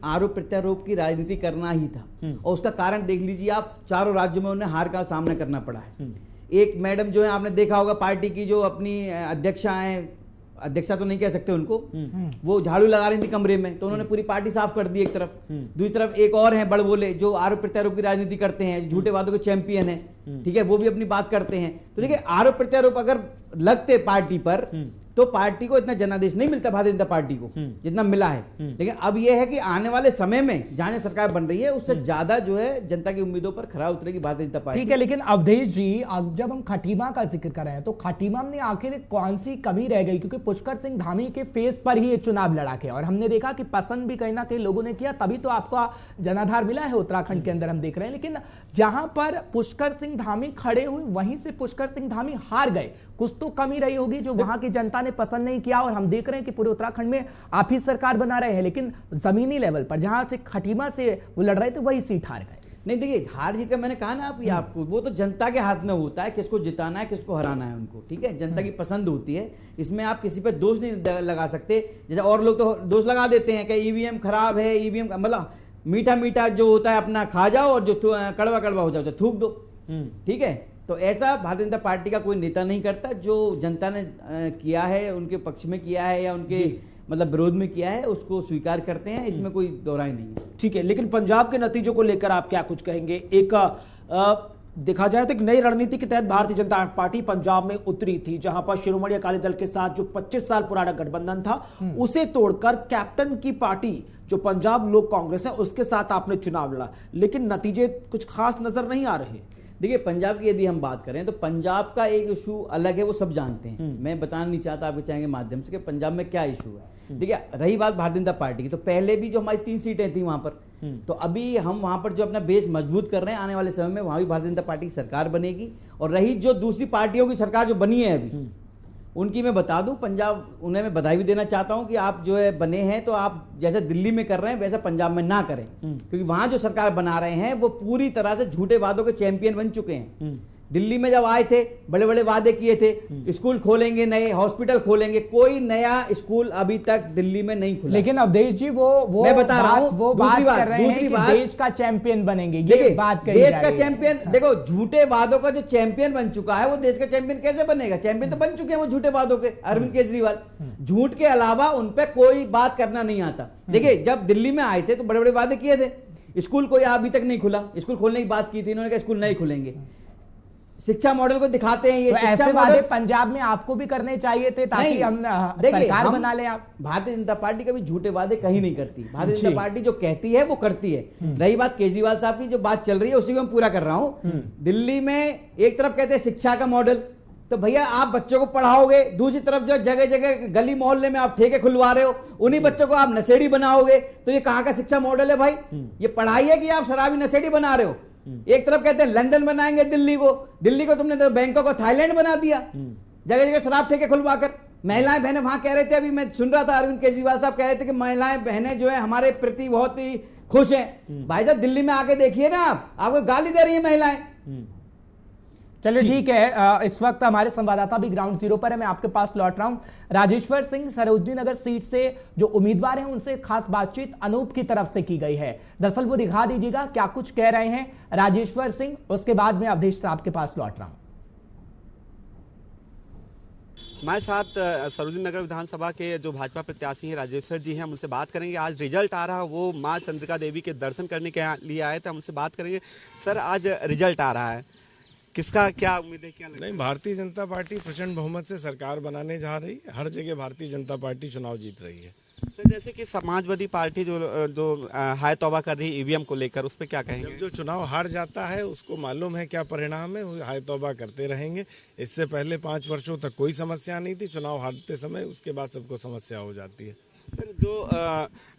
आरोप प्रत्यारोप की राजनीति करना ही था। और उसका कारण देख लीजिए आप, चारों राज्यों में उन्हें हार का सामना करना पड़ा है। एक मैडम जो है, आपने देखा होगा पार्टी की जो अपनी अध्यक्षा हैं, अध्यक्षा तो नहीं कह सकते उनको, वो झाड़ू लगा रही थी कमरे में, तो उन्होंने पूरी पार्टी साफ कर दी एक तरफ। दूसरी तरफ एक और है बड़बोले जो आरोप प्रत्यारोप की राजनीति करते हैं, झूठे वादों के चैंपियन है, ठीक है, वो भी अपनी बात करते हैं। तो देखिए आरोप प्रत्यारोप अगर लगते पार्टी पर तो पार्टी को इतना जनादेश नहीं मिलता, भारतीय जनता पार्टी को जितना मिला है। लेकिन अब यह है कि आने वाले समय में जहां सरकार बन रही है उससे ज्यादा जो है जनता की उम्मीदों पर खरा उतरेगी भारतीय जनता पार्टी। ठीक है, लेकिन अवधेश जी, अब जब हम खटीमा का जिक्र कर रहे हैं तो खटीमा में आखिर कौन सी कमी रह गई? क्योंकि पुष्कर सिंह धामी के फेस पर ही ये चुनाव लड़ा के, और हमने देखा कि पसंद भी कहीं ना कहीं लोगों ने किया, तभी तो आपका जनाधार मिला है उत्तराखंड के अंदर, हम देख रहे हैं। लेकिन जहां पर पुष्कर सिंह धामी खड़े हुए वहीं से पुष्कर सिंह धामी हार गए। कुछ तो कमी रही होगी जो वहां की जनता ने पसंद नहीं किया, और हम देख रहे हैं कि पूरे उत्तराखंड में आप ही सरकार बना रहे हैं, लेकिन जमीनी लेवल पर जहां से खटीमा से वो लड़ रहे थे वही सीट हार गए। नहीं देखिए, हार जीत का मैंने कहा ना आपको, वो तो जनता के हाथ में होता है, किसको जिताना है किसको हराना है उनको, ठीक है, जनता की पसंद होती है, इसमें आप किसी पे दोष नहीं लगा सकते। जैसे और लोग तो दोष लगा देते हैं कि ईवीएम खराब है, ईवीएम मतलब मीठा मीठा जो होता है अपना खा जाओ और जो कड़वा कड़वा हो जाओ तो थूक दो, ठीक है। तो ऐसा भारतीय जनता पार्टी का कोई नेता नहीं करता। जो जनता ने किया है, उनके पक्ष में किया है या उनके मतलब विरोध में किया है, उसको स्वीकार करते हैं, इसमें कोई दोहराई नहीं है। ठीक है, लेकिन पंजाब के नतीजों को लेकर आप क्या कुछ कहेंगे? एक देखा जाए तो एक नई रणनीति के तहत भारतीय जनता पार्टी पंजाब में उतरी थी, जहां पर शिरोमणि अकाली दल के साथ जो 25 साल पुराना गठबंधन था उसे तोड़कर कैप्टन की पार्टी जो पंजाब लोक कांग्रेस है उसके साथ आपने चुनाव लड़ा, लेकिन नतीजे कुछ खास नजर नहीं आ रहे। देखिए पंजाब की यदि हम बात करें तो पंजाब का एक इशू अलग है, वो सब जानते हैं, मैं बताना नहीं चाहता आपके चैनल के माध्यम से कि पंजाब में क्या इशू है। देखिए रही बात भारतीय जनता पार्टी की, तो पहले भी जो हमारी 3 सीटें थी वहां पर, तो अभी हम वहां पर जो अपना बेस मजबूत कर रहे हैं, आने वाले समय में वहां भी भारतीय जनता पार्टी की सरकार बनेगी। और रही जो दूसरी पार्टियों की सरकार जो बनी है अभी, उनकी मैं बता दूं, पंजाब उन्हें मैं बधाई भी देना चाहता हूं कि आप जो है बने हैं, तो आप जैसे दिल्ली में कर रहे हैं वैसा पंजाब में ना करें, क्योंकि वहां जो सरकार बना रहे हैं वो पूरी तरह से झूठे वादों के चैंपियन बन चुके हैं। दिल्ली में जब आए थे बड़े बड़े वादे किए थे, स्कूल खोलेंगे, नए हॉस्पिटल खोलेंगे, कोई नया स्कूल अभी तक दिल्ली में नहीं खुला। लेकिन अवधेश जी वो मैं बता रहा हूं, वो बात कर रहे हैं कि देश का चैंपियन बनेंगे, ये बात कही देश का चैंपियन। देखो झूठे वादों का जो चैंपियन बन चुका है वो देश का चैंपियन कैसे बनेगा? चैंपियन तो बन चुके हैं वो झूठे वादों के, अरविंद केजरीवाल। झूठ के अलावा उन पर कोई बात करना नहीं आता। देखिए जब दिल्ली में आए थे तो बड़े बड़े वादे किए थे, स्कूल कोई अभी तक नहीं खुला, स्कूल खोलने की बात की थी, इन्होंने कहा स्कूल नहीं खुलेंगे। शिक्षा मॉडल को दिखाते हैं, ये तो ऐसे वादे पंजाब में आपको भी करने चाहिए थे ताकि हम सरकार बना ले। आप भारतीय जनता पार्टी कभी झूठे वादे कहीं नहीं करती, भारतीय जनता पार्टी जो कहती है वो करती है। रही बात केजरीवाल साहब की, जो बात चल रही है उसी को मैं पूरा कर रहा हूं। दिल्ली में एक तरफ कहते हैं शिक्षा का मॉडल, तो भैया आप बच्चों को पढ़ाओगे, दूसरी तरफ जो जगह जगह गली मोहल्ले में आप ठेके खुलवा रहे हो, उन्हीं बच्चों को आप नशेड़ी बनाओगे, तो ये कहां का शिक्षा मॉडल है भाई? ये पढ़ाई है कि आप शराबी नशेड़ी बना रहे हो? एक तरफ कहते हैं लंदन बनाएंगे दिल्ली को तुमने तो बैंकॉक को थाईलैंड बना दिया, जगह जगह शराब ठेके खुलवाकर। महिलाएं बहनें वहां कह रहे थे, अभी मैं सुन रहा था अरविंद केजरीवाल साहब कह रहे थे कि महिलाएं बहनें जो है हमारे प्रति बहुत ही खुश हैं। भाई साहब दिल्ली में आके देखिए ना, आपको गाली दे रही है महिलाएं। चलिए ठीक है, इस वक्त हमारे संवाददाता भी ग्राउंड जीरो पर है, मैं आपके पास लौट रहा हूं। राजेश्वर सिंह सरोजनी नगर सीट से जो उम्मीदवार हैं उनसे खास बातचीत अनूप की तरफ से की गई है। दरअसल वो दिखा दीजिएगा क्या कुछ कह रहे हैं राजेश्वर सिंह, उसके बाद मैं अवधेश साहब के पास लौट रहा हूं। हमारे साथ सरोजनी नगर विधानसभा के जो भाजपा प्रत्याशी हैं राजेश्वर जी हैं, हम उनसे बात करेंगे। आज रिजल्ट आ रहा है, वो माँ चंद्रिका देवी के दर्शन करने के लिए आए थे, हम उनसे बात करेंगे। सर आज रिजल्ट आ रहा है, किसका क्या उम्मीद है, क्या लगता है? नहीं, भारतीय जनता पार्टी प्रचंड बहुमत से सरकार बनाने जा रही है, हर जगह भारतीय जनता पार्टी चुनाव जीत रही है। तो जैसे कि समाजवादी पार्टी जो हाय तौबा कर रही है ईवीएम को लेकर, उस पर क्या कहेंगे? जब जो चुनाव हार जाता है उसको मालूम है क्या परिणाम है, वो हाय तौबा करते रहेंगे। इससे पहले 5 वर्षों तक कोई समस्या नहीं थी, चुनाव हारते समय उसके बाद सबको समस्या हो जाती है।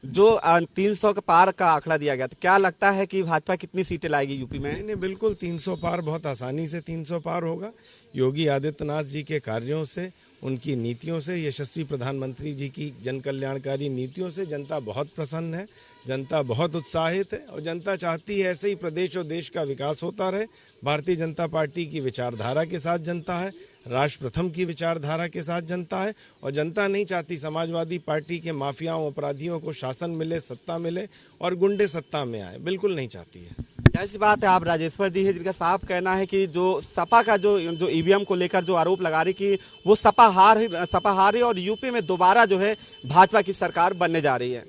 जो 300 के पार का आंकड़ा दिया गया, तो क्या लगता है कि भाजपा कितनी सीटें लाएगी यूपी में? नहीं, बिल्कुल 300 पार बहुत आसानी से 300 पार होगा। योगी आदित्यनाथ जी के कार्यों से उनकी नीतियों से, यशस्वी प्रधानमंत्री जी की जन कल्याणकारी नीतियों से जनता बहुत प्रसन्न है, जनता बहुत उत्साहित है और जनता चाहती है ऐसे ही प्रदेश और देश का विकास होता रहे। भारतीय जनता पार्टी की विचारधारा के साथ जनता है, राष्ट्र प्रथम की विचारधारा के साथ जनता है और जनता नहीं चाहती समाजवादी पार्टी के माफियाओं, अपराधियों को शासन मिले, सत्ता मिले और गुंडे सत्ता में आए, बिल्कुल नहीं चाहती है। ऐसी बात है, आप राजेश्वर जी है जिनका साफ कहना है कि जो सपा का जो ईवीएम को लेकर जो आरोप लगा रही कि वो सपा हार रही और यूपी में दोबारा जो है भाजपा की सरकार बनने जा रही है।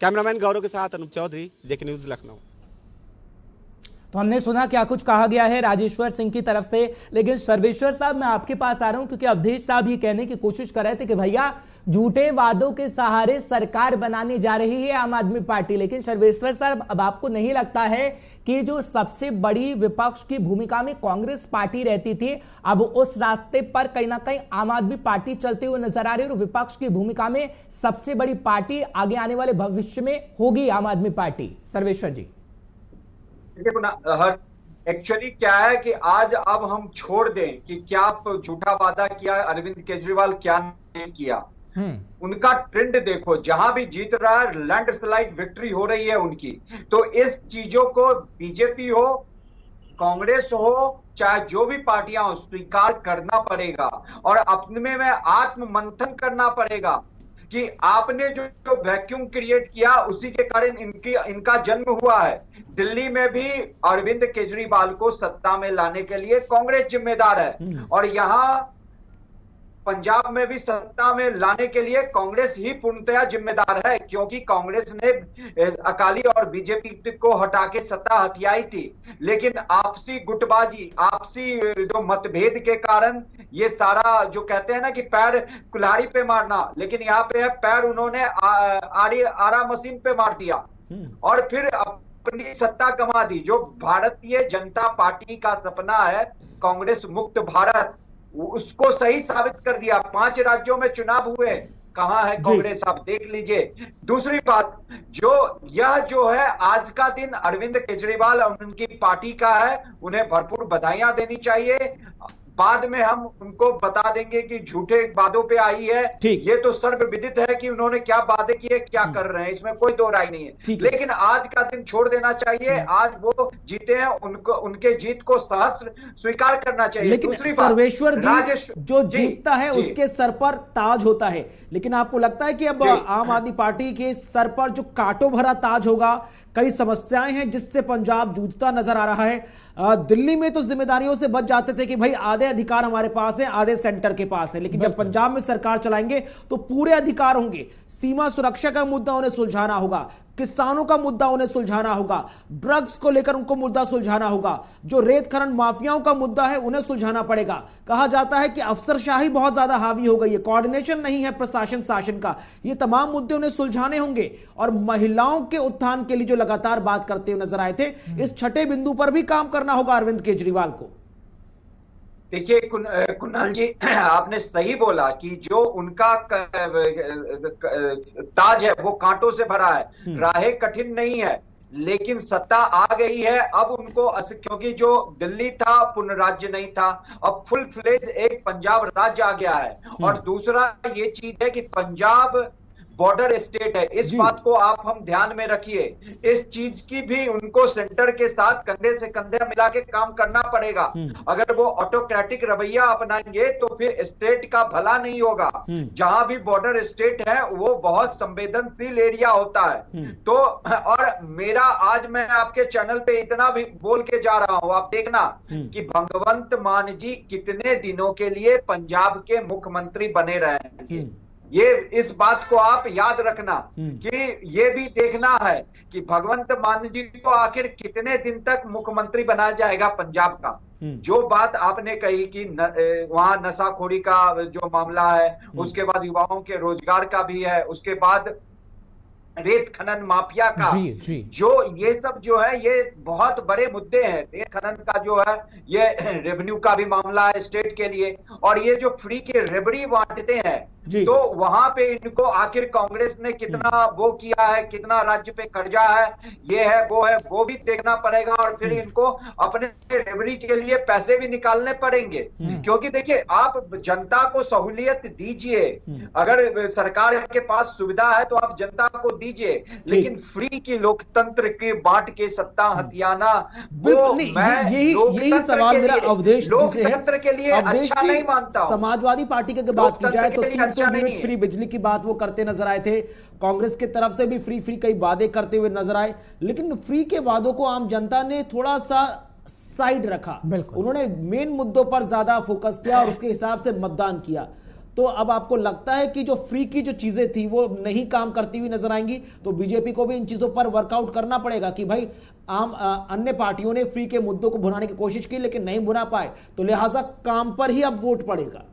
कैमरामैन गौरव के साथ अनूप चौधरी, जेके न्यूज, लखनऊ। तो हमने सुना क्या कुछ कहा गया है राजेश्वर सिंह की तरफ से, लेकिन सर्वेश्वर साहब मैं आपके पास आ रहा हूं क्योंकि अवधेश साहब ये कहने की कोशिश कर रहे थे कि भैया झूठे वादों के सहारे सरकार बनाने जा रही है आम आदमी पार्टी। लेकिन सर्वेश्वर साहब, अब आपको नहीं लगता है कि जो सबसे बड़ी विपक्ष की भूमिका में कांग्रेस पार्टी रहती थी, अब उस रास्ते पर कहीं ना कहीं आम आदमी पार्टी चलते हुए नजर आ रही है और विपक्ष की भूमिका में सबसे बड़ी पार्टी आगे आने वाले भविष्य में होगी आम आदमी पार्टी? सर्वेश्वर जी, एक्चुअली क्या है कि आज अब हम छोड़ दें कि क्या झूठा वादा किया अरविंद केजरीवाल, क्या नहीं किया। उनका ट्रेंड देखो, जहां भी जीत रहा है लैंडस्लाइड विक्ट्री हो रही है उनकी। तो इस चीजों को बीजेपी हो, कांग्रेस हो, चाहे जो भी पार्टियां हो, स्वीकार करना पड़ेगा और अपने में आत्म मंथन करना पड़ेगा कि आपने जो वैक्यूम क्रिएट किया उसी के कारण इनका जन्म हुआ है। दिल्ली में भी अरविंद केजरीवाल को सत्ता में लाने के लिए कांग्रेस जिम्मेदार है और यहां पंजाब में भी सत्ता में लाने के लिए कांग्रेस ही पूर्णतया जिम्मेदार है, क्योंकि कांग्रेस ने अकाली और बीजेपी को हटा के सत्ता हथियाई थी। लेकिन आपसी गुटबाजी, आपसी जो मतभेद के कारण ये सारा जो कहते हैं ना कि पैर कुल्हाड़ी पे मारना, लेकिन यहाँ पे है पैर उन्होंने आरा मशीन पे मार दिया और फिर अपनी सत्ता गंवा दी। जो भारतीय जनता पार्टी का सपना है कांग्रेस मुक्त भारत, उसको सही साबित कर दिया। 5 राज्यों में चुनाव हुए, कहां है कांग्रेस, आप देख लीजिए। दूसरी बात, जो है आज का दिन अरविंद केजरीवाल और उनकी पार्टी का है, उन्हें भरपूर बधाइयां देनी चाहिए। बाद में हम उनको बता देंगे कि झूठे वादों पे आई है। ये तो सर्वविदित है कि उन्होंने क्या वादे किए, क्या कर रहे हैं, इसमें कोई दो राय नहीं है। लेकिन आज का दिन छोड़ देना चाहिए। आज वो जीते हैं, उनके जीत को सहस्त्र स्वीकार करना चाहिए। लेकिन सर्वेश्वर जी, जो जीतता है उसके सर पर ताज होता है, लेकिन आपको लगता है कि अब आम आदमी पार्टी के सर पर जो कांटों भरा ताज होगा? कई समस्याएं हैं जिससे पंजाब जूझता नजर आ रहा है। दिल्ली में तो जिम्मेदारियों से बच जाते थे कि भाई आधे अधिकार हमारे पास है, आधे सेंटर के पास है, लेकिन जब पंजाब में सरकार चलाएंगे तो पूरे अधिकार होंगे। सीमा सुरक्षा का मुद्दा उन्हें सुलझाना होगा, किसानों का मुद्दा उन्हें सुलझाना होगा, ड्रग्स को लेकर उनको मुद्दा सुलझाना होगा, जो रेत खनन माफियाओं का मुद्दा है उन्हें सुलझाना पड़ेगा। कहा जाता है कि अफसरशाही बहुत ज्यादा हावी हो गई है, कोऑर्डिनेशन नहीं है प्रशासन शासन का। ये तमाम मुद्दे उन्हें सुलझाने होंगे और महिलाओं के उत्थान के लिए जो लगातार बात करते हुए नजर आए थे, इस छठे बिंदु पर भी काम करना होगा अरविंद केजरीवाल को। देखिए कुणाल जी, आपने सही बोला कि जो उनका ताज है वो कांटों से भरा है। राहें कठिन नहीं है, लेकिन सत्ता आ गई है। अब उनको, क्योंकि जो दिल्ली था पूर्ण राज्य नहीं था, अब फुल फ्लेज एक पंजाब राज्य आ गया है। और दूसरा ये चीज है कि पंजाब बॉर्डर स्टेट है, इस बात को आप हम ध्यान में रखिए। इस चीज की भी उनको सेंटर के साथ कंधे से कंधे मिला के काम करना पड़ेगा। अगर वो ऑटोक्रेटिक रवैया अपनाएंगे तो फिर स्टेट का भला नहीं होगा। जहां भी बॉर्डर स्टेट है वो बहुत संवेदनशील एरिया होता है। तो और मेरा आज मैं आपके चैनल पे इतना भी बोल के जा रहा हूं, आप देखना कि भगवंत मान जी कितने दिनों के लिए पंजाब के मुख्यमंत्री बने रहेंगे। ये इस बात को आप याद रखना कि ये भी देखना है कि भगवंत मान जी को आखिर कितने दिन तक मुख्यमंत्री बनाया जाएगा पंजाब का। जो बात आपने कही कि वहां नशाखोरी का जो मामला है, उसके बाद युवाओं के रोजगार का भी है, उसके बाद रेत खनन माफिया का, जो ये सब जो है ये बहुत बड़े मुद्दे हैं। रेत खनन का जो है ये रेवेन्यू का भी मामला है स्टेट के लिए। और ये जो फ्री के रेबड़ी बांटते हैं तो वहां पे इनको आखिर कांग्रेस ने कितना वो किया है, कितना राज्य पे कर्जा है, ये है वो भी देखना पड़ेगा। और फिर इनको अपने डिलीवरी के लिए पैसे भी निकालने पड़ेंगे, क्योंकि देखिए आप जनता को सहूलियत दीजिए, अगर सरकार के पास सुविधा है तो आप जनता को दीजिए, लेकिन फ्री की लोकतंत्र के बांट के सत्ता हथियाना, यही सवाल मेरा अवधेश जी से है। लोकतंत्र के लिए अच्छा नहीं मानता हूं। समाजवादी पार्टी की अगर बात की जाए तो 300 यूनिट फ्री बिजली की बात वो करते नजर आए थे, कांग्रेस की तरफ से भी फ्री कई वादे करते हुए नजर आए, लेकिन फ्री के वादों को आम जनता ने थोड़ा सा साइड रखा, उन्होंने मेन मुद्दों पर ज्यादा फोकस किया और उसके हिसाब से मतदान किया। तो अब आपको लगता है कि जो फ्री की जो चीजें थी वो नहीं काम करती हुई नजर आएंगी, तो बीजेपी को भी इन चीजों पर वर्कआउट करना पड़ेगा कि भाई अन्य पार्टियों ने फ्री के मुद्दों को भुनाने की कोशिश की लेकिन नहीं भुना पाए, तो लिहाजा काम पर ही अब वोट पड़ेगा।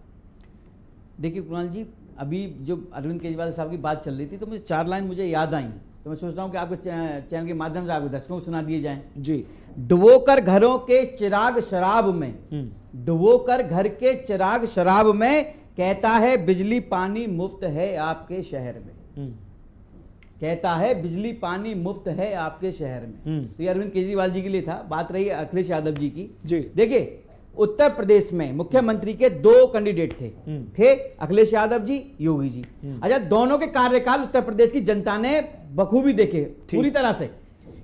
देखिए कुणाल जी, अभी जो अरविंद केजरीवाल साहब की बात चल रही थी तो मुझे 4 लाइन मुझे याद आई, तो मैं सोच रहा हूं कि आपके चैनल के माध्यम से आपके दर्शकों को सुना दिए जाएं। जी। डुबोकर घरों के चिराग शराब में, डुबोकर घर के चिराग शराब में, कहता है बिजली पानी मुफ्त है आपके शहर में, कहता है बिजली पानी मुफ्त है आपके शहर में। तो ये अरविंद केजरीवाल जी के लिए था। बात रही अखिलेश यादव जी की। देखिए उत्तर प्रदेश में मुख्यमंत्री के 2 कैंडिडेट थे अखिलेश यादव जी, योगी जी। अच्छा, दोनों के कार्यकाल उत्तर प्रदेश की जनता ने बखूबी देखे पूरी तरह से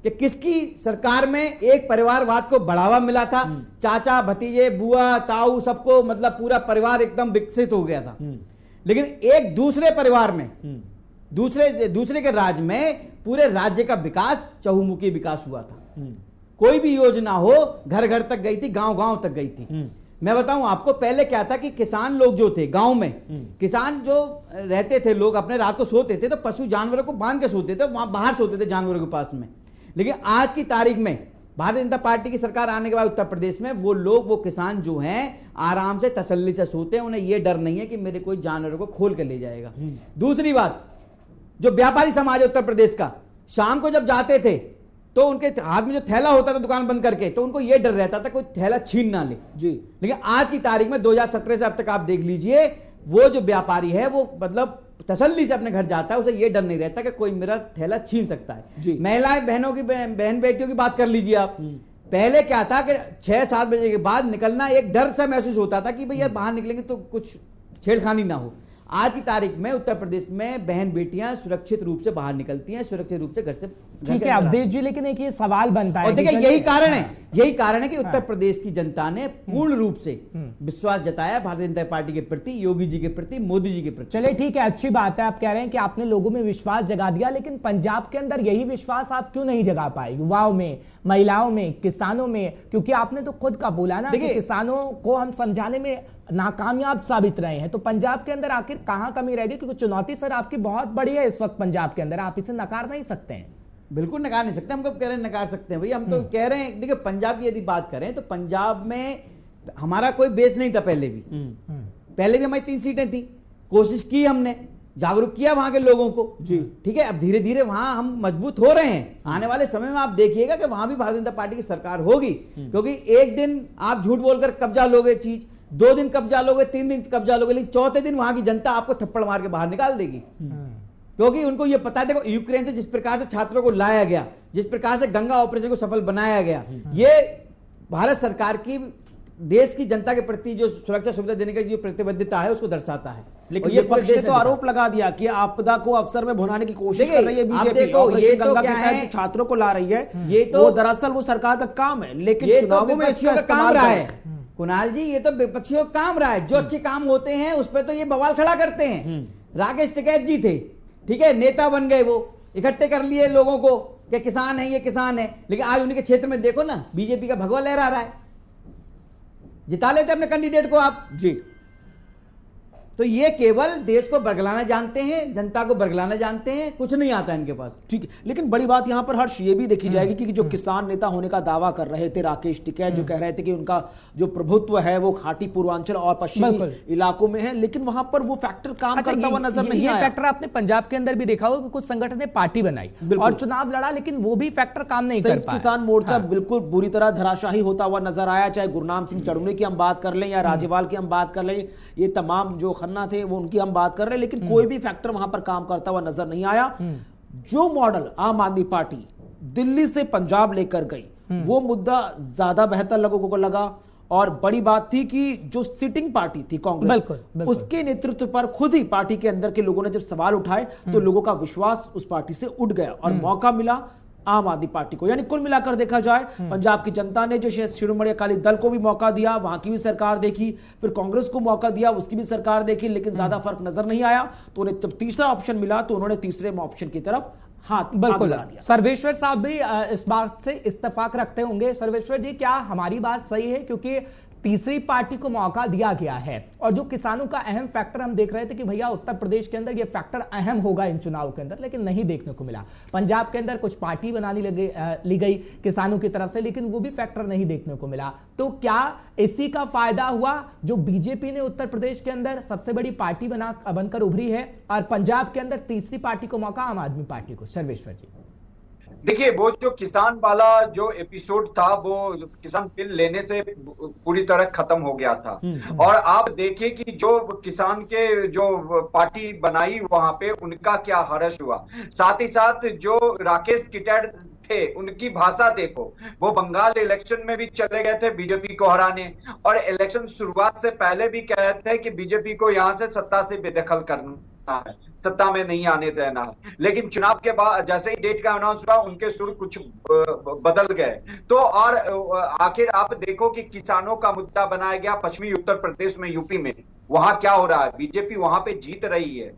कि किसकी सरकार में एक परिवारवाद को बढ़ावा मिला था, चाचा भतीजे बुआ ताऊ सबको, मतलब पूरा परिवार एकदम विकसित हो गया था। लेकिन एक दूसरे परिवार में, दूसरे के राज्य में पूरे राज्य का विकास चहुमुखी विकास हुआ था। कोई भी योजना हो घर घर तक गई थी, गांव गांव तक गई थी। मैं बताऊं आपको, पहले क्या था कि किसान लोग जो थे गांव में, किसान जो रहते थे लोग अपने रात को सोते थे तो पशु जानवरों को बांध के सोते थे, वहां बाहर सोते थे जानवरों के पास में। लेकिन आज की तारीख में भारतीय जनता पार्टी की सरकार आने के बाद उत्तर प्रदेश में वो लोग, वो किसान जो हैं आराम से तसल्ली से सोते हैं, उन्हें यह डर नहीं है कि मेरे कोई जानवरों को खोल के ले जाएगा। दूसरी बात, जो व्यापारी समाज है उत्तर प्रदेश का, शाम को जब जाते थे तो उनके हाथ में जो थैला होता था दुकान बंद करके, तो उनको यह डर रहता था कोई थैला छीन ना ले जी। लेकिन आज की तारीख में 2017 से अब तक आप देख लीजिए, वो जो व्यापारी है वो मतलब तसल्ली से अपने घर जाता है, उसे यह डर नहीं रहता कि कोई मेरा थैला छीन सकता है। महिलाएं बहनों की, बहन बेटियों की बात कर लीजिए आप। पहले क्या था कि 6-7 बजे के बाद निकलना एक डर सा महसूस होता था कि भैया बाहर निकलेंगे तो कुछ छेड़खानी ना हो। आज की तारीख में उत्तर प्रदेश में बहन बेटियां सुरक्षित रूप से बाहर निकलती हैं, सुरक्षित रूप से घर से। ठीक है अवधेश जी, लेकिन एक ये सवाल बनता है, और देखिए यही कारण है कि उत्तर प्रदेश की जनता ने पूर्ण रूप से विश्वास जताया भारतीय जनता पार्टी के प्रति, योगी जी के प्रति, मोदी जी के प्रति। चलिए ठीक है, अच्छी बात है, आप कह रहे हैं कि आपने लोगों में विश्वास जगा दिया, लेकिन पंजाब के अंदर यही विश्वास आप क्यों नहीं जगा पाए? युवाओं में, महिलाओं में, किसानों में, क्योंकि आपने तो खुद का बोला ना कि किसानों को हम समझाने में नाकामयाब साबित रहे हैं। तो पंजाब के अंदर आखिर कहां कमी रह गई? क्योंकि चुनौती सर आपकी बहुत बड़ी है इस वक्त पंजाब के अंदर, आप इसे नकार नहीं सकते हैं। बिल्कुल नकार नहीं सकते, हम कब कह रहे हैं नकार सकते हैं भैया, हम तो कह रहे हैं। देखिए पंजाब की यदि बात करें तो पंजाब में हमारा कोई बेस नहीं था पहले भी हमारी 3 सीटें थी, कोशिश की हमने, जागरूक किया वहां के लोगों को जी। ठीक है, अब धीरे धीरे वहां हम मजबूत हो रहे हैं। आने वाले समय में आप देखिएगा कि वहां भी भारतीय जनता पार्टी की सरकार होगी, क्योंकि एक दिन आप झूठ बोलकर कब्जा लोगे चीज, 2 दिन कब्जा लोगे, 3 दिन कब्जा लोगे, लेकिन चौथे दिन वहां की जनता आपको थप्पड़ मार के बाहर निकाल देगी। क्योंकि उनको यह पता है, देखो यूक्रेन से जिस प्रकार से छात्रों को लाया गया, जिस प्रकार से गंगा ऑपरेशन को सफल बनाया गया, ये भारत सरकार की देश की जनता के प्रति जो सुरक्षा सुविधा देने की जो प्रतिबद्धता है उसको दर्शाता है। लेकिन ये पक्ष ने तो आरोप लगा दिया कि आपदा को अवसर में भुनाने की कोशिश कर रही है बीजेपी, ये तो गंगा के तहत छात्रों को ला रही है, ये तो दरअसल वो सरकार का काम है, लेकिन चुनावों में इसका काम रहा है। कुणाल जी, ये तो विपक्षियों का काम रहा है, जो अच्छे काम होते हैं उस पर तो ये बवाल खड़ा करते हैं। राकेश टिकैत जी थे, ठीक है, नेता बन गए, वो इकट्ठे कर लिए लोगों को कि किसान है, ये किसान है, लेकिन आज उनके क्षेत्र में देखो ना बीजेपी का भगवा लहरा रहा है, जिता लेते अपने कैंडिडेट को आप जी। तो ये केवल देश को बरगलाना जानते हैं, जनता को बरगलाना जानते हैं, कुछ नहीं आता इनके पास। ठीक है, लेकिन बड़ी बात यहां पर हर्ष ये भी देखी जाएगी कि जो किसान नेता होने का दावा कर रहे थे राकेश टिकैत, जो कह रहे थे कि उनका जो प्रभुत्व है वो खाटी पूर्वांचल और पश्चिमी इलाकों में है, लेकिन वहां पर वो फैक्टर काम करता हुआ नजर नहीं आया। फैक्टर आपने पंजाब के अंदर भी देखा होगा कि कुछ संगठन ने पार्टी बनाई और चुनाव लड़ा, लेकिन वो भी फैक्टर काम नहीं कर पाया। किसान मोर्चा बिल्कुल बुरी तरह धराशाही होता हुआ नजर आया, चाहे गुरनाम सिंह चढ़ूने की हम बात कर लें या राज्यपाल की हम बात कर लें, ये तमाम जो खन्ना थे, वो उनकी हम बात कर रहे हैं, लेकिन कोई भी फैक्टर वहां पर काम करता हुआ नजर नहीं आया। जो मॉडल आम आदमी पार्टी दिल्ली से पंजाब लेकर गई, वो मुद्दा ज्यादा बेहतर लोगों को लगा। और बड़ी बात थी कि जो सिटिंग पार्टी थी कांग्रेस, बिल्कुल। उसके नेतृत्व पर खुद ही पार्टी के अंदर के लोगों ने जब सवाल उठाए तो लोगों का विश्वास उस पार्टी से उठ गया और मौका मिला आम आदमी पार्टी को। यानी कुल मिलाकर देखा जाए, पंजाब की जनता ने जो शिरोमणि अकाली दल को भी मौका दिया, वहां की भी सरकार देखी, फिर कांग्रेस को मौका दिया, उसकी भी सरकार देखी, लेकिन ज्यादा फर्क नजर नहीं आया। तो उन्हें जब तीसरा ऑप्शन मिला तो उन्होंने तीसरे ऑप्शन की तरफ हाथ बिल्कुल। सर्वेश्वर साहब भी इस बात से इत्तेफाक रखते होंगे। सर्वेश्वर जी, क्या हमारी बात सही है? क्योंकि तीसरी पार्टी को मौका दिया गया है और जो किसानों का अहम फैक्टर हम देख रहे थे कि भैया उत्तर प्रदेश के अंदर ये फैक्टर अहम होगा इन चुनाव के अंदर, लेकिन नहीं देखने को मिला। पंजाब के अंदर कुछ पार्टी बनानी ली गई किसानों की तरफ से, लेकिन वो भी फैक्टर नहीं देखने को मिला। तो क्या इसी का फायदा हुआ जो बीजेपी ने उत्तर प्रदेश के अंदर सबसे बड़ी पार्टी बनकर उभरी है और पंजाब के अंदर तीसरी पार्टी को मौका आम आदमी पार्टी को? सर्वेश्वर जी, देखिए, वो जो किसान वाला जो एपिसोड था वो किसान बिल लेने से पूरी तरह खत्म हो गया था। और आप देखिए कि जो किसान के जो पार्टी बनाई वहां पे उनका क्या हर्ष हुआ। साथ ही साथ जो राकेश किटर थे, उनकी भाषा देखो, वो बंगाल इलेक्शन में भी चले गए थे बीजेपी को हराने और इलेक्शन शुरुआत से पहले भी कहते थे कि बीजेपी को यहां से सत्ता से बेदखल करना है, सत्ता में नहीं आने देना है। लेकिन चुनाव के बाद जैसे ही डेट का अनाउंस हुआ, उनके सुर कुछ बदल गए। तो और आखिर आप देखो कि किसानों का मुद्दा बनाया गया पश्चिमी उत्तर प्रदेश में, यूपी में, वहां क्या हो रहा है? बीजेपी वहां पे जीत रही है।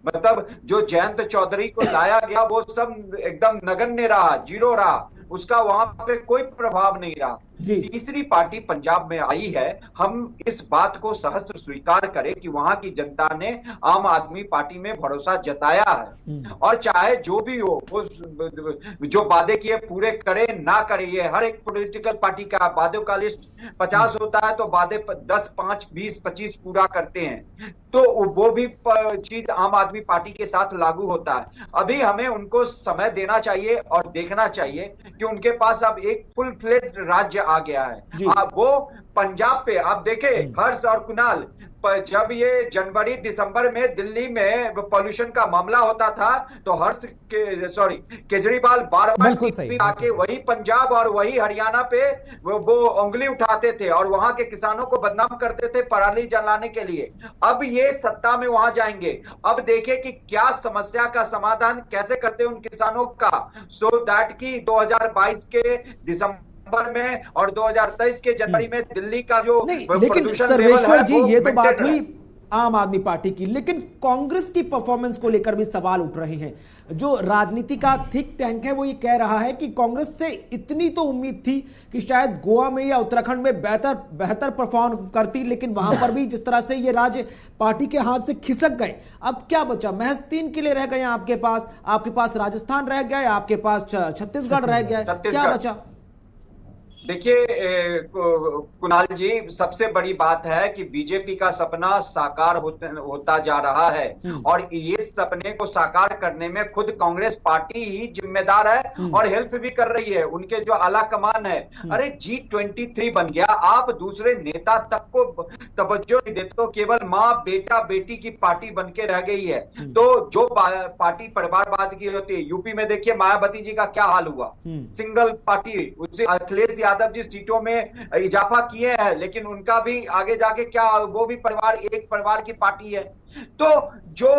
मतलब जो जयंत चौधरी को लाया गया वो सब एकदम नगण्य रहा, जीरो रहा, उसका वहां पे कोई प्रभाव नहीं रहा। तीसरी पार्टी पंजाब में आई है, हम इस बात को सहस्त्र स्वीकार करें कि वहां की जनता ने आम आदमी पार्टी में भरोसा जताया है। और चाहे जो भी हो, वो जो वादे किए पूरे करे ना करे, ये हर एक पॉलिटिकल पार्टी का वादों का लिस्ट 50 होता है तो वादे 10, 5, 20, 25 पूरा करते हैं। तो वो भी चीज आम आदमी पार्टी के साथ लागू होता है। अभी हमें उनको समय देना चाहिए और देखना चाहिए कि उनके पास अब एक फुल फ्लेज्ड राज्य आ गया है। वो पंजाब पे आप देखें, हर्ष और कुणाल, जब ये जनवरी दिसंबर में दिल्ली में पॉल्यूशन का मामला होता था तो केजरीवाल बार-बार आके वही पंजाब और वही हरियाणा पे वो उंगली उठाते थे और वहां के किसानों को बदनाम करते थे पराली जलाने के लिए। अब ये सत्ता में वहां जाएंगे, अब देखें कि क्या समस्या का समाधान कैसे करते हैं उन किसानों का, सो दैट कि 2022 के दिसंबर में और 2023 के जनवरी में दिल्ली का जो लेकिन सर्वेश्वर जी, ये तो बात हुई आम आदमी पार्टी की, लेकिन कांग्रेस की परफॉर्मेंस को लेकर भी सवाल उठ रहे हैं। जो राजनीति का थिंक टैंक है वो ये कह रहा है कि कांग्रेस से इतनी तो उम्मीद थी कि शायद गोवा में या उत्तराखंड में बेहतर परफॉर्म करती, लेकिन वहां पर भी जिस तरह से ये राज्य पार्टी के हाथ से खिसक गए, अब क्या बचा? महज 3 किले रह गए आपके पास राजस्थान रह गया, आपके पास छत्तीसगढ़ रह गया, क्या बचा? देखिए कुणाल जी, सबसे बड़ी बात है कि बीजेपी का सपना साकार होता जा रहा है और ये सपने को साकार करने में खुद कांग्रेस पार्टी ही जिम्मेदार है और हेल्प भी कर रही है। उनके जो आला कमान है, अरे G23 बन गया, आप दूसरे नेता तक को तवज्जो नहीं देते, तो केवल माँ बेटा बेटी की पार्टी बन के रह गई है। तो जो पार्टी परिवारवाद की होती है, यूपी में देखिए मायावती जी का क्या हाल हुआ, सिंगल पार्टी, उसे अखिलेश यादव जी सीटों में इजाफा किए हैं, लेकिन उनका भी आगे जाके क्या, वो भी एक परिवार की पार्टी है। तो जो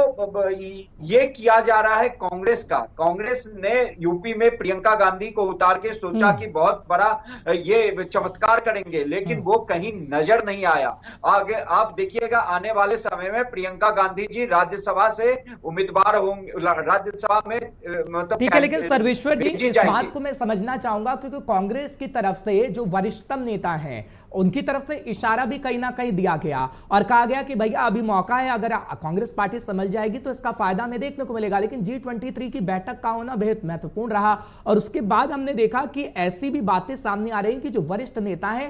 ये किया जा रहा है कांग्रेस ने यूपी में प्रियंका गांधी को उतार के सोचा कि बहुत बड़ा ये चमत्कार करेंगे, लेकिन वो कहीं नजर नहीं आया। आगे आप देखिएगा आने वाले समय में प्रियंका गांधी जी राज्यसभा से उम्मीदवार होंगे, राज्यसभा में मतलब ठीक है। लेकिन सर्वेश्वर जी, इस बात को मैं समझना चाहूंगा क्योंकि कांग्रेस की तरफ से जो वरिष्ठतम नेता हैं उनकी तरफ से इशारा भी कहीं ना कहीं दिया गया और कहा गया कि भैया अभी मौका है, अगर कांग्रेस पार्टी समझ जाएगी तो इसका फायदा हमें देखने को मिलेगा। लेकिन G23 की बैठक का होना बेहद महत्वपूर्ण रहा और उसके बाद हमने देखा कि ऐसी भी बातें सामने आ रही कि जो वरिष्ठ नेता है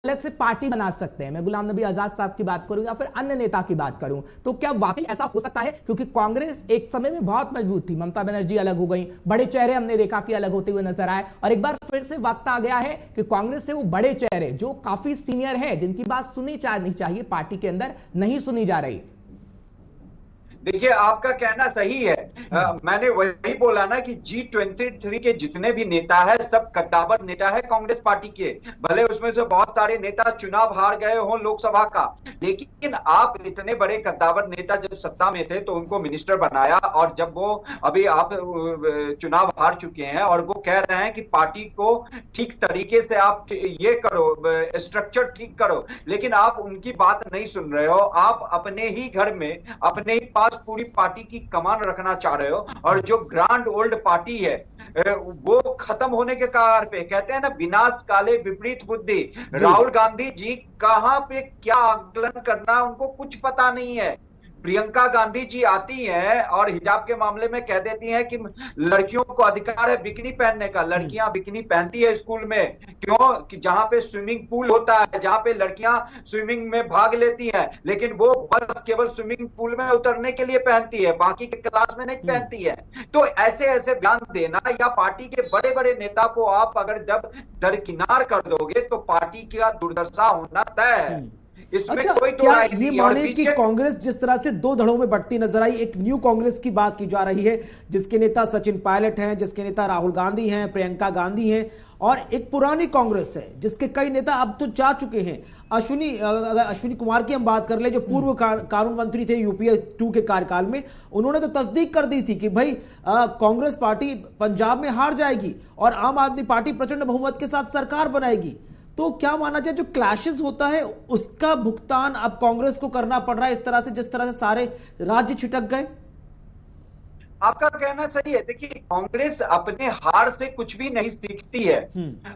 अलग से पार्टी बना सकते हैं, मैं गुलाम नबी आजाद साहब की बात करूं या फिर अन्य नेता की बात करूं, तो क्या वाकई ऐसा हो सकता है? क्योंकि कांग्रेस एक समय में बहुत मजबूत थी, ममता बनर्जी अलग हो गई, बड़े चेहरे हमने देखा कि अलग होते हुए नजर आए, और एक बार फिर से वक्त आ गया है कि कांग्रेस से वो बड़े चेहरे जो काफी सीनियर है, जिनकी बात सुनी जानी चाहिए पार्टी के अंदर, नहीं सुनी जा रही। देखिए, आपका कहना सही है। मैंने वही बोला ना कि G23 के जितने भी नेता है सब कद्दावर नेता है कांग्रेस पार्टी के। भले उसमें से बहुत सारे नेता चुनाव हार गए हों लोकसभा का, लेकिन आप इतने बड़े कद्दावर नेता जब सत्ता में थे तो उनको मिनिस्टर बनाया, और जब वो अभी आप चुनाव हार चुके हैं और वो कह रहे हैं कि पार्टी को ठीक तरीके से आप ये करो, स्ट्रक्चर ठीक करो, लेकिन आप उनकी बात नहीं सुन रहे हो। आप अपने ही घर में अपने ही पास पूरी पार्टी की कमान रखना चाह रहे हो, और जो ग्रांड ओल्ड पार्टी है वो खत्म होने के कगार पे। कहते हैं ना, विनाश काले विपरीत बुद्धि। राहुल गांधी जी कहां पे क्या आकलन करना उनको कुछ पता नहीं है। प्रियंका गांधी जी आती हैं और हिजाब के मामले में कह देती हैं कि लड़कियों को अधिकार है बिकिनी पहनने का। लड़कियां बिकिनी पहनती है स्कूल में, क्यों? कि जहां पे स्विमिंग पूल होता है, जहां पे लड़कियां स्विमिंग में भाग लेती हैं, लेकिन वो बस केवल स्विमिंग पूल में उतरने के लिए पहनती है, बाकी के क्लास में नहीं पहनती है। तो ऐसे ऐसे बयान देना, या पार्टी के बड़े बड़े नेता को आप अगर जब दरकिनार कर दोगे तो पार्टी का दुर्दशा होना तय है। अच्छा, क्या ये माने कि कांग्रेस जिस तरह से दो धड़ों में बढ़ती नजर आई, एक न्यू कांग्रेस की बात की जा रही है जिसके नेता सचिन पायलट हैं, जिसके नेता राहुल गांधी हैं, प्रियंका गांधी हैं, और एक पुरानी कांग्रेस है जिसके कई नेता अब तो जा चुके हैं। अश्विनी कुमार की हम बात कर ले, जो पूर्व कानून मंत्री थे यूपीए 2 के कार्यकाल में, उन्होंने तो तस्दीक कर दी थी कि भाई कांग्रेस पार्टी पंजाब में हार जाएगी और आम आदमी पार्टी प्रचंड बहुमत के साथ सरकार बनाएगी। तो क्या माना जाए, जो क्लैशेस होता है उसका भुगतान अब कांग्रेस को करना पड़ रहा है इस तरह से, जिस तरह से सारे राज्य छिटक गए? आपका कहना सही है। देखिए, कांग्रेस अपने हार से कुछ भी नहीं सीखती है।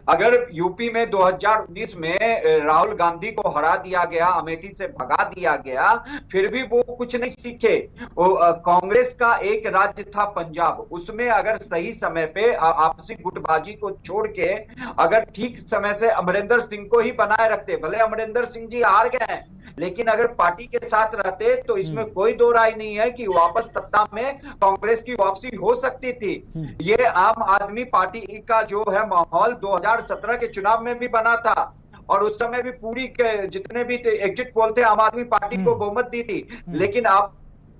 अगर यूपी में 2019 में राहुल गांधी को हरा दिया गया, अमेठी से भगा दिया गया, फिर भी वो कुछ नहीं सीखे। कांग्रेस का एक राज्य था पंजाब, उसमें अगर सही समय पे आपसी गुटबाजी को छोड़ के अगर ठीक समय से अमरिंदर सिंह को ही बनाए रखते, भले अमरिंदर सिंह जी हार गए हैं, लेकिन अगर पार्टी के साथ रहते तो इसमें कोई दो राय नहीं है कि वापस सत्ता में कांग्रेस की वापसी हो सकती थी। ये आम आदमी पार्टी का जो है माहौल 2017 के चुनाव में भी बना था, और उस समय भी पूरी के जितने भी एग्जिट पोल थे आम आदमी पार्टी को बहुमत दी थी। लेकिन आप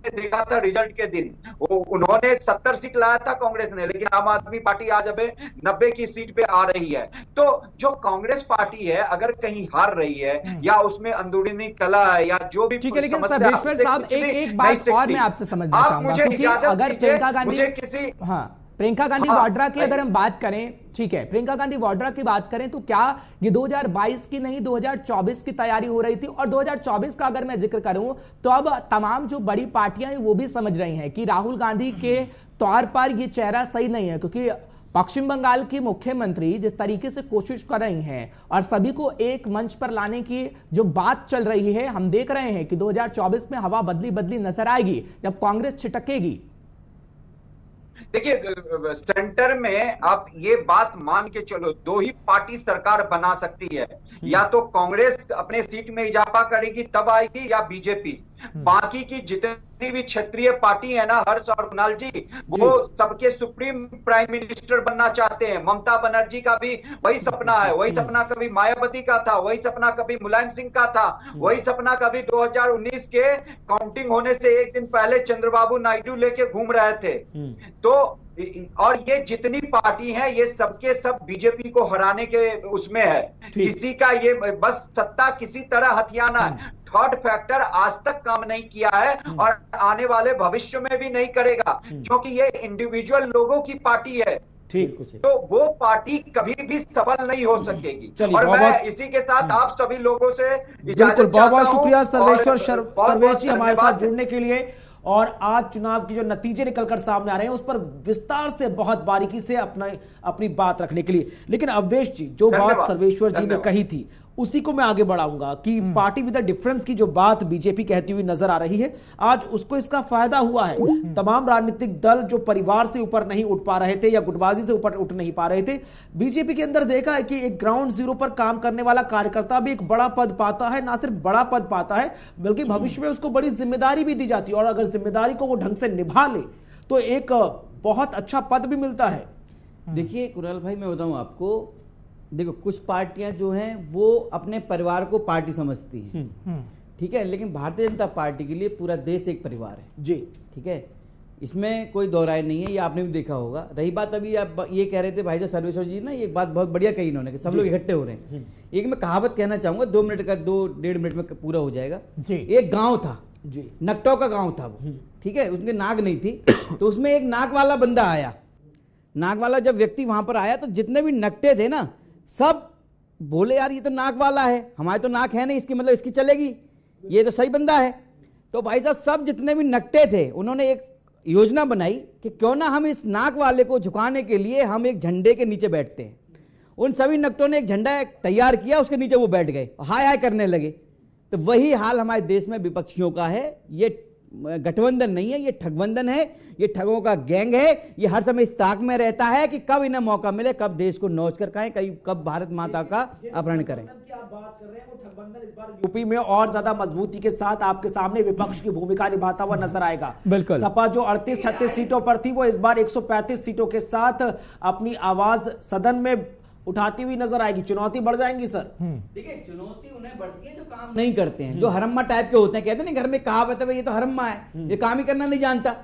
देखा था रिजल्ट के दिन उन्होंने 70 सीट लाया था कांग्रेस ने, लेकिन आम आदमी पार्टी आज अब 90 की सीट पे आ रही है। तो जो कांग्रेस पार्टी है अगर कहीं हार रही है या उसमें अंदरूनी कला है या जो भी, ठीक है, लेकिन सर्वेश्वर साहब एक बात और मैं आपसे समझना चाहूंगा, क्योंकि अगर प्रियंका गांधी प्रियंका गांधी वाड्रा की अगर हम बात करें, ठीक है, प्रियंका गांधी वाड्रा की बात करें, तो क्या ये 2022 की नहीं 2024 की तैयारी हो रही थी? और 2024 का अगर मैं जिक्र करूं तो अब तमाम जो बड़ी पार्टियां हैं वो भी समझ रही हैं कि राहुल गांधी के तौर पर ये चेहरा सही नहीं है, क्योंकि पश्चिम बंगाल की मुख्यमंत्री जिस तरीके से कोशिश कर रही हैं और सभी को एक मंच पर लाने की जो बात चल रही है, हम देख रहे हैं कि 2024 में हवा बदली नजर आएगी जब कांग्रेस छिटकेगी। देखिए, सेंटर में आप ये बात मान के चलो, दो ही पार्टी सरकार बना सकती है, या तो कांग्रेस अपने सीट में इजाफा करेगी तब आएगी, या बीजेपी। बाकी की जितनी भी क्षेत्रीय पार्टी है ना, हर्ष और कुणाल जी, वो सबके सुप्रीम प्राइम मिनिस्टर बनना चाहते हैं। ममता बनर्जी का भी वही सपना है, वही सपना कभी मायावती का था, वही सपना कभी मुलायम सिंह का था, वही सपना कभी 2019 के काउंटिंग होने से एक दिन पहले चंद्रबाबू नायडू लेके घूम रहे थे। तो और ये जितनी पार्टी है ये सबके सब बीजेपी को हराने के उसमें है। किसी का ये बस सत्ता किसी तरह हथियाना है। थर्ड फैक्टर आज तक काम नहीं किया है और आने वाले भविष्य में भी नहीं करेगा, क्योंकि ये इंडिविजुअल लोगों की पार्टी है। ठीक, तो वो पार्टी कभी भी सफल नहीं हो सकेगी। और मैं इसी के साथ आप सभी लोगों से इजाजत चाहता हूं। बहुत शुक्रिया सर्वेश जी हमारे साथ जुड़ने के लिए। और आज चुनाव के जो नतीजे निकलकर सामने आ रहे हैं उस पर विस्तार से बहुत बारीकी से अपनी बात रखने के लिए। लेकिन अवधेश जी, जो बात सर्वेश्वर जी ने कही थी उसी को मैं आगे बढ़ाऊंगा कि पार्टी विद द डिफरेंस की जो बात बीजेपी कहती हुई नजर आ रही है, आज उसको इसका फायदा हुआ है। तमाम राजनीतिक दल जो परिवार से ऊपर नहीं उठ पा रहे थे या गुटबाजी से ऊपर उठ नहीं पा रहे थे, बीजेपी के अंदर देखा है कि एक ग्राउंड जीरो पर काम करने वाला कार्यकर्ता भी एक बड़ा पद पाता है। ना सिर्फ बड़ा पद पाता है बल्कि भविष्य में उसको बड़ी जिम्मेदारी भी दी जाती है, और अगर जिम्मेदारी को वो ढंग से निभा ले तो एक बहुत अच्छा पद भी मिलता है। देखिए कुणाल भाई, मैं बताऊं आपको, देखो कुछ पार्टियां जो हैं वो अपने परिवार को पार्टी समझती हैं, ठीक है, लेकिन भारतीय जनता पार्टी के लिए पूरा देश एक परिवार है जी, ठीक है, इसमें कोई दो राय नहीं है, ये आपने भी देखा होगा। रही बात अभी आप ये कह रहे थे भाई साहब सर्वेश्वर जी ना, एक बात बहुत बढ़िया कही इन्होंने कि सब लोग इकट्ठे हो रहे हैं। एक मैं कहावत कहना चाहूंगा, 2-1.5 मिनट में पूरा हो जाएगा जी। एक गांव था जी, नकटो का गांव था वो, ठीक है, उसमें नाक नहीं थी तो उसमें एक नाक वाला बंदा आया। नाक वाला जब व्यक्ति वहां पर आया तो जितने भी नकटे थे ना, सब बोले यार ये तो नाक वाला है, हमारे तो नाक है नहीं, इसकी मतलब इसकी चलेगी, ये तो सही बंदा है। तो भाई साहब सब जितने भी नकटे थे उन्होंने एक योजना बनाई कि क्यों ना हम इस नाक वाले को झुकाने के लिए हम एक झंडे के नीचे बैठते हैं। उन सभी नकटों ने एक झंडा तैयार किया, उसके नीचे वो बैठ गए, हाय हाय करने लगे। तो वही हाल हमारे देश में विपक्षियों का है। ये गठबंधन नहीं है, ये ठगबंधन है, ये ठगों का गैंग है। ये हर समय इस ताक में रहता है कि कब इन्हें मौका मिले, कब देश को नोच कर खाएं, कब भारत माता का अपहरण करें। आप बात कर रहे हैं वो ठगबंधन इस बार यूपी में और ज्यादा मजबूती के साथ आपके सामने विपक्ष की भूमिका निभाता हुआ नजर आएगा। बिल्कुल, सपा जो 38-36 सीटों पर थी वो इस बार 135 सीटों के साथ अपनी आवाज सदन में उठाती हुई नजर आएगी। चुनौती बढ़ जाएंगी सर। देखिए चुनौती उन्हें बढ़ती है जो काम नहीं करते हैं, जो हरम्मा टाइप के होते हैं, कहते हैं घर में कहावत है ये तो हरम्मा है, ये काम ही करना नहीं जानता।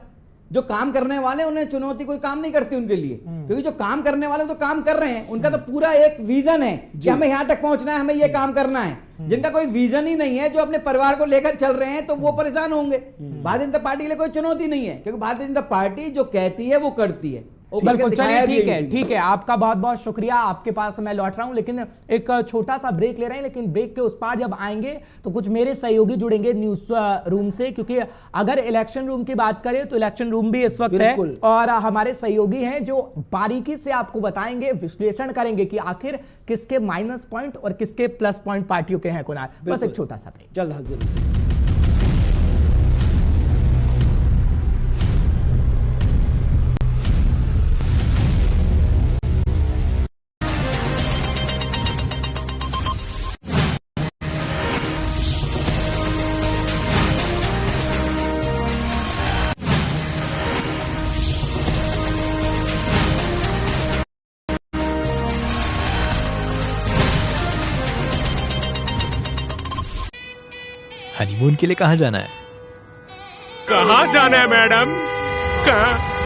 जो काम करने वाले उन्हें चुनौती कोई काम नहीं करती उनके लिए, क्योंकि जो काम करने वाले तो काम कर रहे हैं, उनका तो पूरा एक विजन है कि हमें यहां तक पहुंचना है, हमें ये काम करना है। जिनका कोई विजन ही नहीं है, जो अपने परिवार को लेकर चल रहे हैं, तो वो परेशान होंगे। भारतीय जनता पार्टी के लिए कोई चुनौती नहीं है, क्योंकि भारतीय जनता पार्टी जो कहती है वो करती है। बिल्कुल, चलिए ठीक है, आपका बहुत बहुत शुक्रिया। आपके पास मैं लौट रहा हूं, लेकिन एक छोटा सा ब्रेक ले रहे हैं, लेकिन ब्रेक के उस पार जब आएंगे तो कुछ मेरे सहयोगी जुड़ेंगे न्यूज रूम से, क्योंकि अगर इलेक्शन रूम की बात करें तो इलेक्शन रूम भी इस वक्त है, और हमारे सहयोगी हैं जो बारीकी से आपको बताएंगे, विश्लेषण करेंगे कि आखिर किसके माइनस पॉइंट और किसके प्लस पॉइंट पार्टियों के हैं। कुणाल, बस एक छोटा सा ब्रेक, जल्द हाजिर। हनीमून के लिए कहाँ जाना है? कहाँ जाना है मैडम? कहाँ?